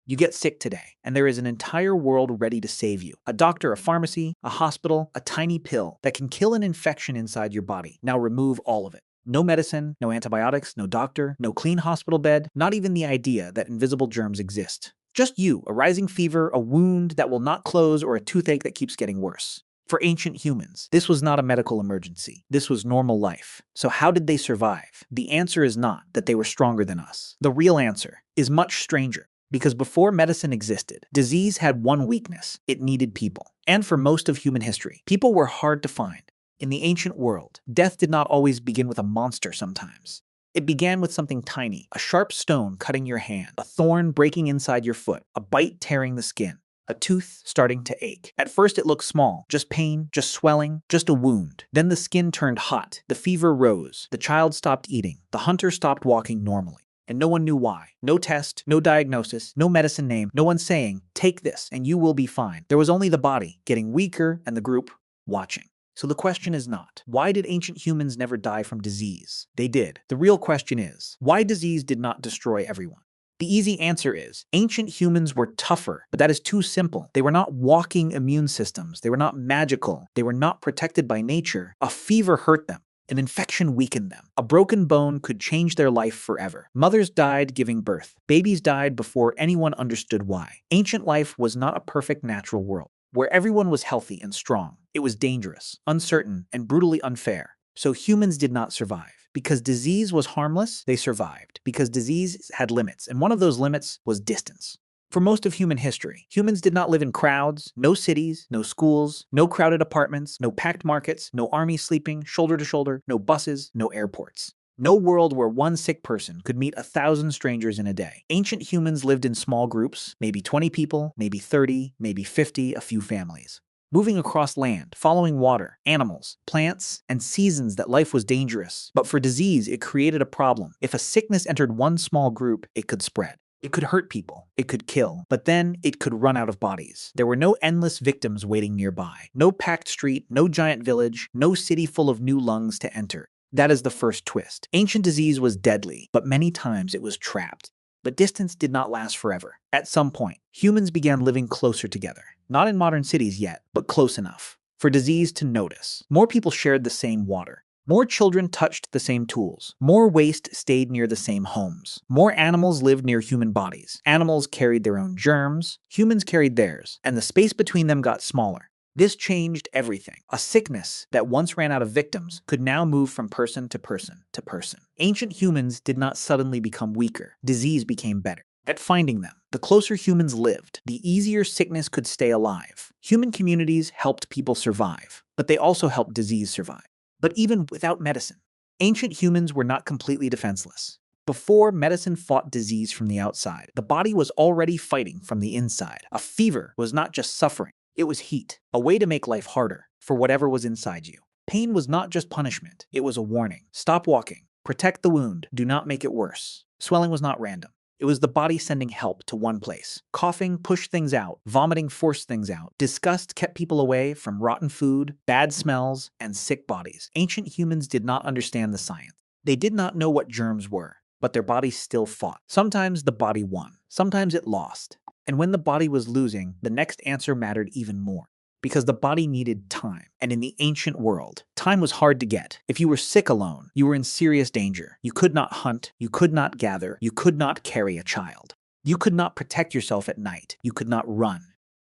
You get sick today, and there is an entire world ready to save you. A doctor, a pharmacy, a hospital, a tiny pill that can kill an infection inside your body. Now remove all of it. No medicine, no antibiotics, no doctor, no clean hospital bed, not even the idea that invisible germs exist. Just you, a rising fever, a wound that will not close, or a toothache that keeps getting worse. For ancient humans, this was not a medical emergency. This was normal life. So how did they survive? The answer is not that they were stronger than us. The real answer is much stranger. Because before medicine existed, disease had one weakness: it needed people. And for most of human history, people were hard to find. In the ancient world, death did not always begin with a monster sometimes. It began with something tiny: a sharp stone cutting your hand, a thorn breaking inside your foot, a bite tearing the skin, a tooth starting to ache. At first it looked small, just pain, just swelling, just a wound. Then the skin turned hot, the fever rose, the child stopped eating, the hunter stopped walking normally. And no one knew why. No test, no diagnosis, no medicine name, no one saying, take this and you will be fine. There was only the body getting weaker and the group watching. So the question is not, why did ancient humans never die from disease? They did. The real question is, why disease did not destroy everyone? The easy answer is, ancient humans were tougher, but that is too simple. They were not walking immune systems. They were not magical. They were not protected by nature. A fever hurt them. An infection weakened them. A broken bone could change their life forever. Mothers died giving birth. Babies died before anyone understood why. Ancient life was not a perfect natural world, where everyone was healthy and strong. It was dangerous, uncertain, and brutally unfair. So humans did not survive. Because disease was harmless, they survived. Because disease had limits, and one of those limits was distance. For most of human history, humans did not live in crowds, no cities, no schools, no crowded apartments, no packed markets, no armies sleeping shoulder to shoulder, no buses, no airports. No world where one sick person could meet 1,000 strangers in a day. Ancient humans lived in small groups, maybe 20 people, maybe 30, maybe 50, a few families. Moving across land, following water, animals, plants, and seasons that life was dangerous. But for disease, it created a problem. If a sickness entered one small group, it could spread. It could hurt people, it could kill, but then it could run out of bodies. There were no endless victims waiting nearby. No packed street, no giant village, no city full of new lungs to enter. That is the first twist. Ancient disease was deadly, but many times it was trapped. But distance did not last forever. At some point, humans began living closer together. Not in modern cities yet, but close enough for disease to notice. More people shared the same water. More children touched the same tools. More waste stayed near the same homes. More animals lived near human bodies. Animals carried their own germs. Humans carried theirs. And the space between them got smaller. This changed everything. A sickness that once ran out of victims could now move from person to person to person. Ancient humans did not suddenly become weaker. Disease became better at finding them. The closer humans lived, the easier sickness could stay alive. Human communities helped people survive, but they also helped disease survive. But even without medicine, ancient humans were not completely defenseless. Before medicine fought disease from the outside, the body was already fighting from the inside. A fever was not just suffering, it was heat, a way to make life harder for whatever was inside you. Pain was not just punishment, it was a warning. Stop walking, protect the wound, do not make it worse. Swelling was not random. It was the body sending help to one place. Coughing pushed things out. Vomiting forced things out. Disgust kept people away from rotten food, bad smells, and sick bodies. Ancient humans did not understand the science. They did not know what germs were, but their bodies still fought. Sometimes the body won. Sometimes it lost. And when the body was losing, the next answer mattered even more. Because the body needed time. And in the ancient world, time was hard to get. If you were sick alone, you were in serious danger. You could not hunt, you could not gather, you could not carry a child. You could not protect yourself at night. You could not run.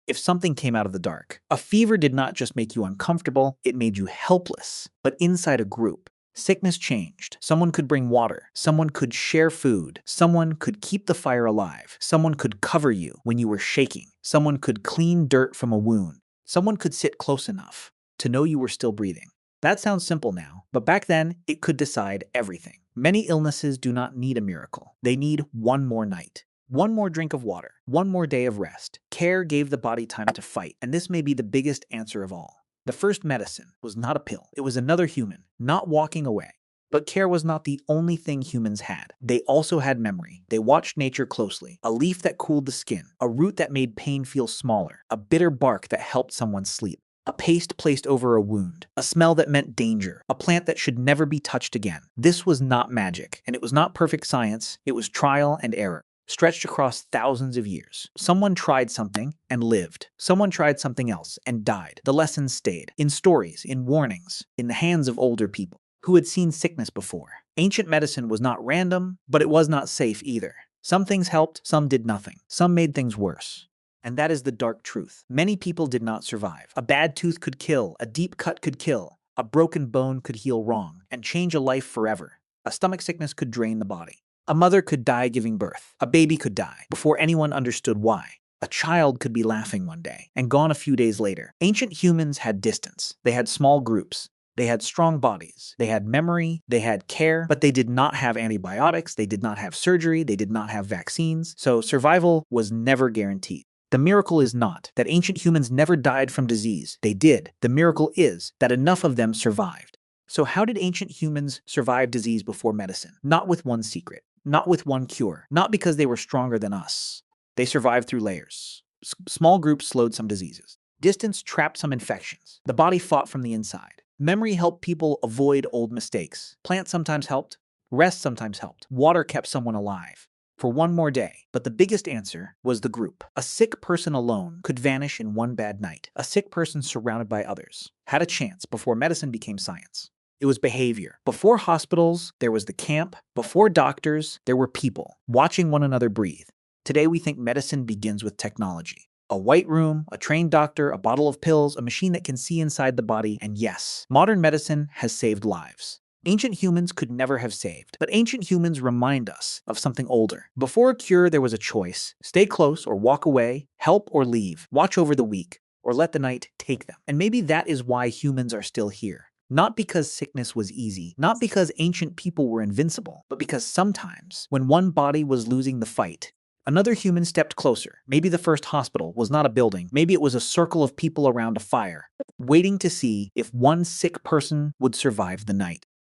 If something came out of the dark, a fever did not just make you uncomfortable, it made you helpless. But inside a group, sickness changed. Someone could bring water. Someone could share food. Someone could keep the fire alive. Someone could cover you when you were shaking. Someone could clean dirt from a wound. Someone could sit close enough to know you were still breathing. That sounds simple now, but back then, it could decide everything. Many illnesses do not need a miracle. They need one more night, one more drink of water, one more day of rest. Care gave the body time to fight, and this may be the biggest answer of all. The first medicine was not a pill. It was another human, not walking away. But care was not the only thing humans had. They also had memory. They watched nature closely. A leaf that cooled the skin. A root that made pain feel smaller. A bitter bark that helped someone sleep. A paste placed over a wound. A smell that meant danger. A plant that should never be touched again. This was not magic, and it was not perfect science. It was trial and error. stretched across thousands of years. Someone tried something and lived. Someone tried something else and died. The lessons stayed in stories, in warnings, in the hands of older people who had seen sickness before. Ancient medicine was not random, but it was not safe either. Some things helped, some did nothing. Some made things worse. And that is the dark truth. Many people did not survive. A bad tooth could kill, a deep cut could kill, a broken bone could heal wrong and change a life forever. A stomach sickness could drain the body. A mother could die giving birth. A baby could die before anyone understood why. A child could be laughing one day and gone a few days later. Ancient humans had distance. They had small groups. They had strong bodies. They had memory. They had care, but they did not have antibiotics. They did not have surgery. They did not have vaccines. So survival was never guaranteed. The miracle is not that ancient humans never died from disease. They did. The miracle is that enough of them survived. So how did ancient humans survive disease before medicine? Not with one secret. Not with one cure. Not because they were stronger than us. They survived through layers. Small groups slowed some diseases. Distance trapped some infections. The body fought from the inside. Memory helped people avoid old mistakes. Plants sometimes helped. Rest sometimes helped. Water kept someone alive for one more day. But the biggest answer was the group. A sick person alone could vanish in one bad night. A sick person surrounded by others had a chance before medicine became science. It was behavior. Before hospitals, there was the camp. Before doctors, there were people watching one another breathe. Today, we think medicine begins with technology. A white room, a trained doctor, a bottle of pills, a machine that can see inside the body, and yes, modern medicine has saved lives. Ancient humans could never have saved, but ancient humans remind us of something older. Before a cure, there was a choice. Stay close or walk away, help or leave, watch over the weak, or let the night take them. And maybe that is why humans are still here. Not because sickness was easy, not because ancient people were invincible, but because sometimes, when one body was losing the fight, another human stepped closer. Maybe the first hospital was not a building. Maybe it was a circle of people around a fire, waiting to see if one sick person would survive the night.